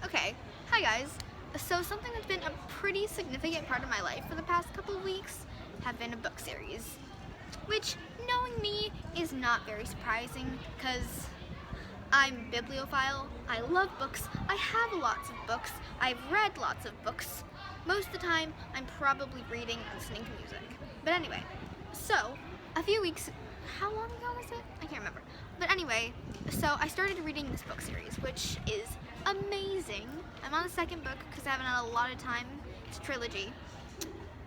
Okay, hi guys. So something that's been a pretty significant part of my life for the past couple of weeks have been a book series, which, knowing me, is not very surprising because I'm a bibliophile. I love books. I have lots of books. I've read lots of books. Most of the time, I'm probably reading and listening to music. But anyway, so a few weeks, how long ago was it? I can't remember. But anyway, so I started reading this book series, which is amazing. I'm on the second book because I haven't had a lot of time. It's a trilogy.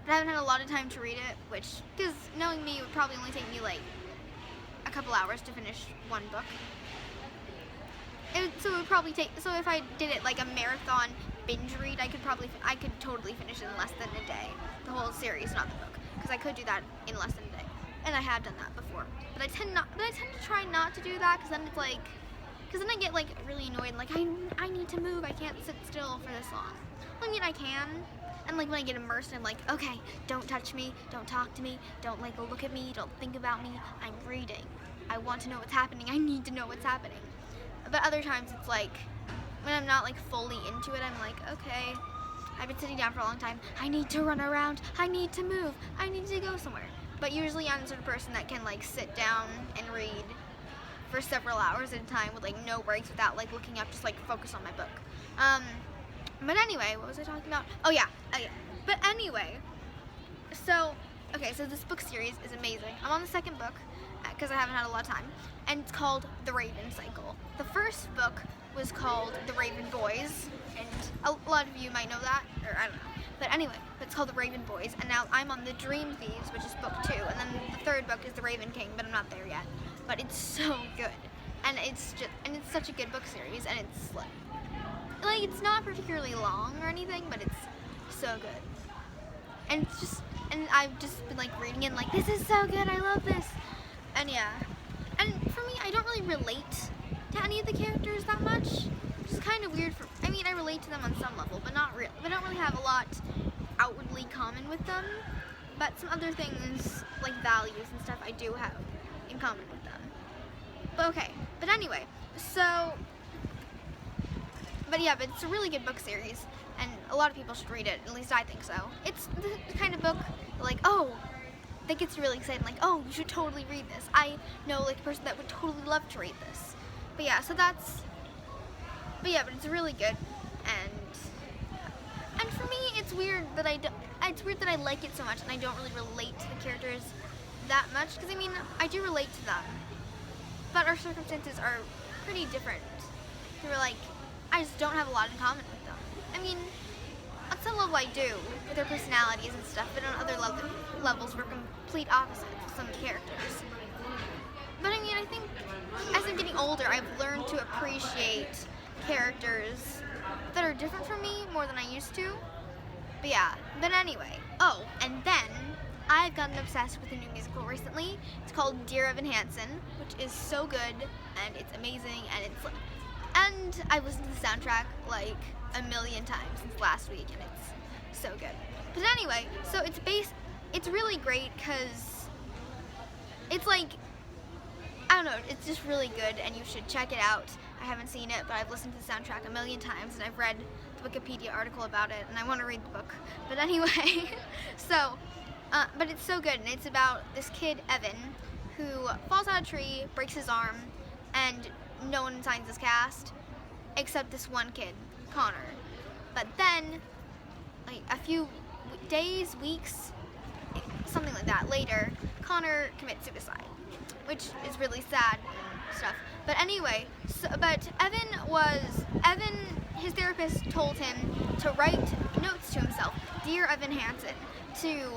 But I haven't had a lot of time to read it, which, because knowing me, it would probably only take me like a couple hours to finish one book. So it would probably take, so if I did it like a marathon binge read, I could totally finish it in less than a day. The whole series, not the book, because I could do that in less than a day. And I have done that before. But I tend to try not to do that, because then it's like, because then I get like really annoyed, like I need to move, I can't sit still for this long. I mean, I can, and like when I get immersed, I'm like, okay, don't touch me, don't talk to me, don't like look at me, don't think about me, I'm reading. I want to know what's happening, I need to know what's happening. But other times it's like, when I'm not like fully into it, I'm like, okay, I've been sitting down for a long time, I need to run around, I need to move, I need to go somewhere. But usually I'm the sort of person that can like sit down and read for several hours at a time with like no breaks, without like looking up, just like focus on my book. But anyway, what was I talking about? Oh yeah. But anyway, so this book series is amazing. I'm on the second book because I haven't had a lot of time, and it's called The Raven Cycle. The first book was called The Raven Boys, and a lot of you might know that, or I don't know. But anyway, it's called The Raven Boys, and now I'm on The Dream Thieves, which is book 2, and then the third book is The Raven King, but I'm not there yet. But it's so good, and it's such a good book series, and it's like it's not particularly long or anything, but it's so good. And I've just been like reading it, and like, this is so good, I love this. And yeah, and for me, I don't really relate to any of the characters that much, which is kind of weird. I relate to them on some level, but not real. They don't really have a lot outwardly common with them, but some other things, like values and stuff, I do have in common with them. But anyway, but it's a really good book series, and a lot of people should read it, at least I think so. It's the kind of book, like, that gets you really excited, like, oh, you should totally read this. I know, like, a person that would totally love to read this. But it's really good, and for me, it's weird that I like it so much, and I don't really relate to the characters that much, because, I do relate to them, but our circumstances are pretty different. I just don't have a lot in common with them. On some level I do, with their personalities and stuff, but on other levels we're complete opposites with some characters. But I think as I'm getting older, I've learned to appreciate characters that are different from me more than I used to. But anyway, and then I've gotten obsessed with a new musical recently. It's called Dear Evan Hansen, which is so good, and it's amazing, and I've listened to the soundtrack like a million times since last week, and it's so good. But anyway, so it's really great because it's like, I don't know, it's just really good, and you should check it out. I haven't seen it, but I've listened to the soundtrack a million times, and I've read the Wikipedia article about it, and I want to read the book. But anyway, but it's so good, and it's about this kid, Evan, who falls out of a tree, breaks his arm, and no one signs his cast, except this one kid, Connor. But then, like a few days, weeks, something like that later, Connor commits suicide, which is really sad stuff. But anyway, his therapist told him to write notes to himself, Dear Evan Hansen, to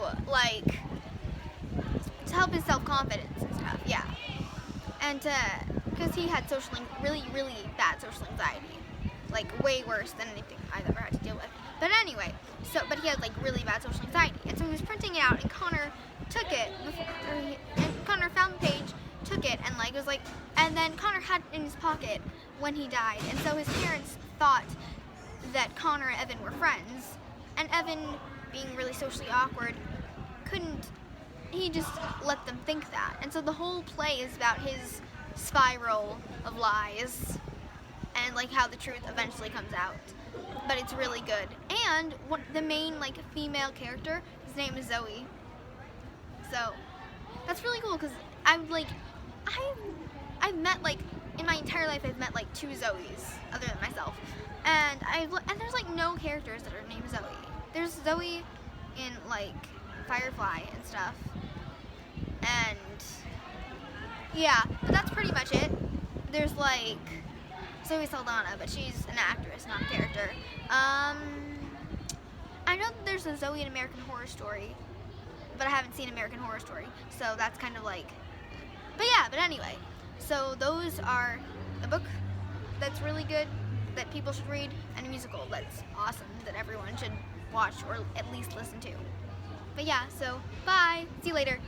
help his self-confidence and stuff, and because he had really, really bad social anxiety, like way worse than anything I've ever had to deal with. But anyway, but he had like really bad social anxiety, and so he was printing it out, and Connor took it, and Connor found the page, took it, and and then Connor had it in his pocket when he died, and so his parents thought that Connor and Evan were friends, and Evan, being really socially awkward, he just let them think that, and so the whole play is about his spiral of lies, and like how the truth eventually comes out. But it's really good. And the main like female character, his name is Zoe. So that's really cool because I've met like in my entire life I've met like 2 Zoes other than myself, and there's like no characters that are named Zoe. There's Zoe in like Firefly and stuff, and yeah, but that's pretty much it. There's like Zoe Saldana, but she's an actress, not a character. I know that there's a Zoe in American Horror Story, but I haven't seen American Horror Story, so that's kind of like, but yeah, but anyway, so those are a book that's really good that people should read, and a musical that's awesome that everyone should watch or at least listen to. But yeah, so bye, see you later.